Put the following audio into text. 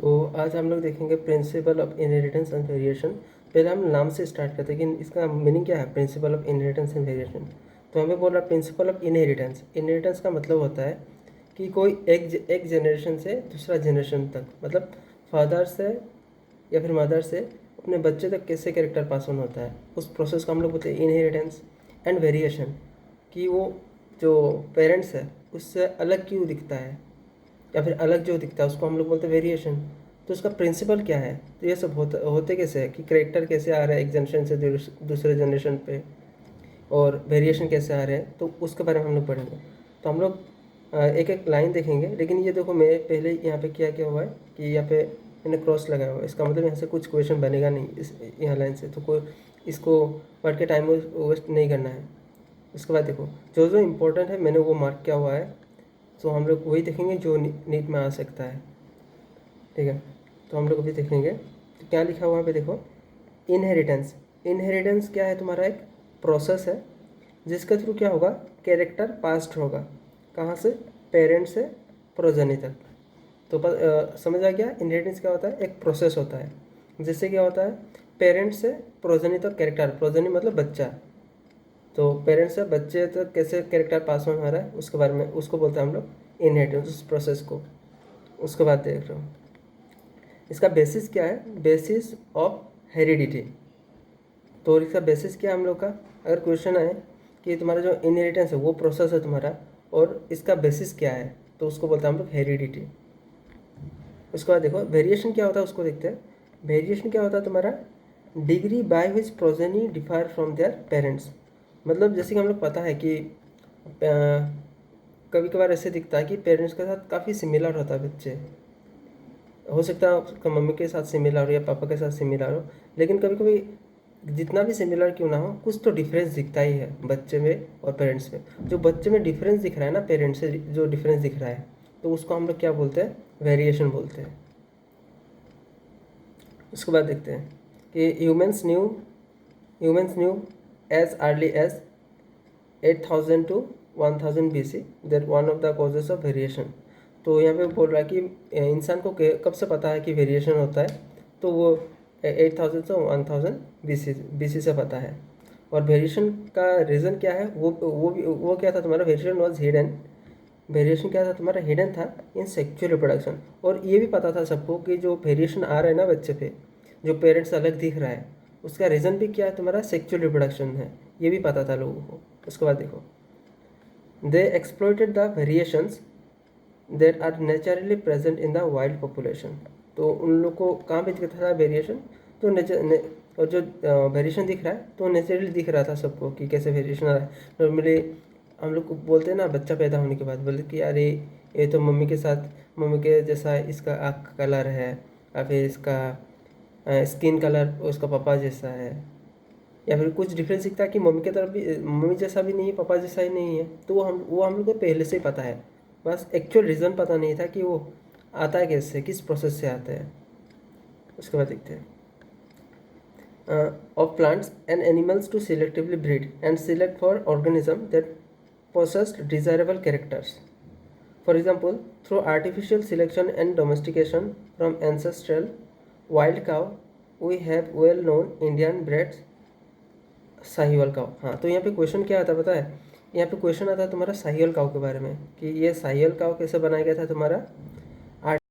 तो आज हम लोग देखेंगे principle of inheritance and variation. पहले हम नाम से स्टार्ट करते हैं कि इसका मीनिंग क्या है, principle of inheritance and variation. तो हमें बोल रहा है प्रिंसिपल ऑफ इनहेरिटेंस। इनहेरिटेंस का मतलब होता है कि कोई एक जनरेशन से दूसरा जनरेशन तक, मतलब फादर से या फिर मदर से अपने बच्चे तक कैसे कैरेक्टर पास ऑन होता है, उस प्रोसेस को हम लोग बोलते हैं इनहेरिटेंस। एंड वेरिएशन, कि वो जो पेरेंट्स है उससे अलग क्यों दिखता है या फिर अलग जो दिखता है उसको हम लोग बोलते हैं वेरिएशन। तो उसका प्रिंसिपल क्या है, तो ये सब होते कैसे है कि करेक्टर कैसे आ रहा है एक जनरेशन से दूसरे जनरेशन पे, और वेरिएशन कैसे आ रहे हैं, तो उसके बारे में हम लोग पढ़ेंगे। तो हम लोग एक एक लाइन देखेंगे। लेकिन ये देखो, मैं पहले यहाँ पे क्या हुआ है कि यहाँ पे मैंने क्रॉस लगाया हुआ है, इसका मतलब यहाँ से कुछ क्वेश्चन बनेगा नहीं इस यहाँ लाइन से, तो कोई इसको पढ़ के टाइम वेस्ट नहीं करना है। उसके बाद देखो, जो जो इम्पोर्टेंट है मैंने वो मार्क किया हुआ है, तो हम लोग वही देखेंगे जो नीट में आ सकता है। ठीक है, तो हम लोग अभी देखेंगे तो क्या लिखा हुआ है पे देखो, इनहेरिटेंस। इनहेरिटेंस क्या है, तुम्हारा एक प्रोसेस है जिसके थ्रू क्या होगा, कैरेक्टर पास्ट होगा। कहाँ से, पेरेंट से प्रोजनी तक। तो समझ आ गया, इनहेरिटेंस क्या होता है, एक प्रोसेस होता है। जिससे क्या होता है, पेरेंट से प्रोजनी तक कैरेक्टर, प्रोजनी मतलब बच्चा, तो पेरेंट्स से बच्चे तक कैसे कैरेक्टर पास ऑन हो रहा है उसके बारे में, उसको बोलते हैं हम लोग इनहेरिटेंस, उस प्रोसेस को। उसके बाद देख रहे हो इसका बेसिस क्या है, बेसिस ऑफ हेरिडिटी। तो इसका बेसिस क्या है हम लोग का, अगर क्वेश्चन आए कि तुम्हारा जो इनहेरिटेंस है वो प्रोसेस है तुम्हारा, और इसका बेसिस क्या है, तो उसको बोलते हैं हम लोग हेरिडिटी। उसके बाद देखो वेरिएशन क्या होता है, उसको देखते हैं। वेरिएशन क्या होता है तुम्हारा, degree by which progeny differ from their parents. मतलब जैसे कि हम लोग पता है कि कभी कभार ऐसे दिखता है कि पेरेंट्स के साथ काफ़ी सिमिलर होता है बच्चे, हो सकता है उसका मम्मी के साथ सिमिलर हो या पापा के साथ सिमिलर हो, लेकिन कभी कभी जितना भी सिमिलर क्यों ना हो, कुछ तो डिफरेंस दिखता ही है बच्चे में और पेरेंट्स में। जो बच्चे में डिफरेंस दिख रहा है ना, पेरेंट्स से जो डिफरेंस दिख रहा है, तो उसको हम लोग क्या बोलते हैं, वेरिएशन बोलते हैं। उसके बाद देखते हैं कि humans new age early age 8000 to 1000 BC that one of the causes of variation. तो यहाँ पे बोल रहा है कि इंसान को कब से पता है कि वेरिएशन होता है, तो वो 8000 से 1000 BC से पता है। और वेरिएशन का रीज़न क्या है, वो क्या था तुम्हारा, वेरिएशन वॉज हिडन। वेरिएशन क्या था तुम्हारा, हिडन था इन सेक्चुअल रिप्रोडक्शन। और ये भी पता था सबको कि जो वेरिएशन आ रहा है ना बच्चे पे, जो पेरेंट्स अलग दिख रहा है, उसका रीज़न भी क्या है तुम्हारा, सेक्चुअल रिप्रोडक्शन है। ये भी पता था लोगों को। उसके बाद देखो, they exploited the variations that are naturally present in the wild population। तो उन लोग को कहाँ पे दिखता था वेरिएशन, तो और जो वेरिएशन दिख रहा है तो नेचुरली दिख रहा था सबको कि कैसे वेरिएशन आ रहा है। नॉर्मली हम लोग को बोलते हैं ना, बच्चा पैदा होने के बाद बोलते कि अरे ये तो मम्मी के साथ, मम्मी के जैसा इसका आँख का कलर है, या फिर इसका स्किन कलर उसका पापा जैसा है, या फिर कुछ डिफरेंस दिखता है कि मम्मी की तरफ भी, मम्मी जैसा भी नहीं है, पापा जैसा ही नहीं है। तो वो हम लोग को पहले से ही पता है, बस एक्चुअल रीज़न पता नहीं था कि वो आता है कैसे, किस प्रोसेस से आता है। उसके बाद देखते हैं, of plants and animals to selectively breed and select for organism that possessed desirable characters. For example, through artificial selection and domestication from ancestral wild cow, we have well-known Indian breeds Sahiwal काव। हाँ, तो यहाँ पे question क्या आता है पता है, यहाँ पे क्वेश्चन आता है तुम्हारा साहिवाल काव के बारे में, कि ये साहिवाल काव कैसे बनाया गया था तुम्हारा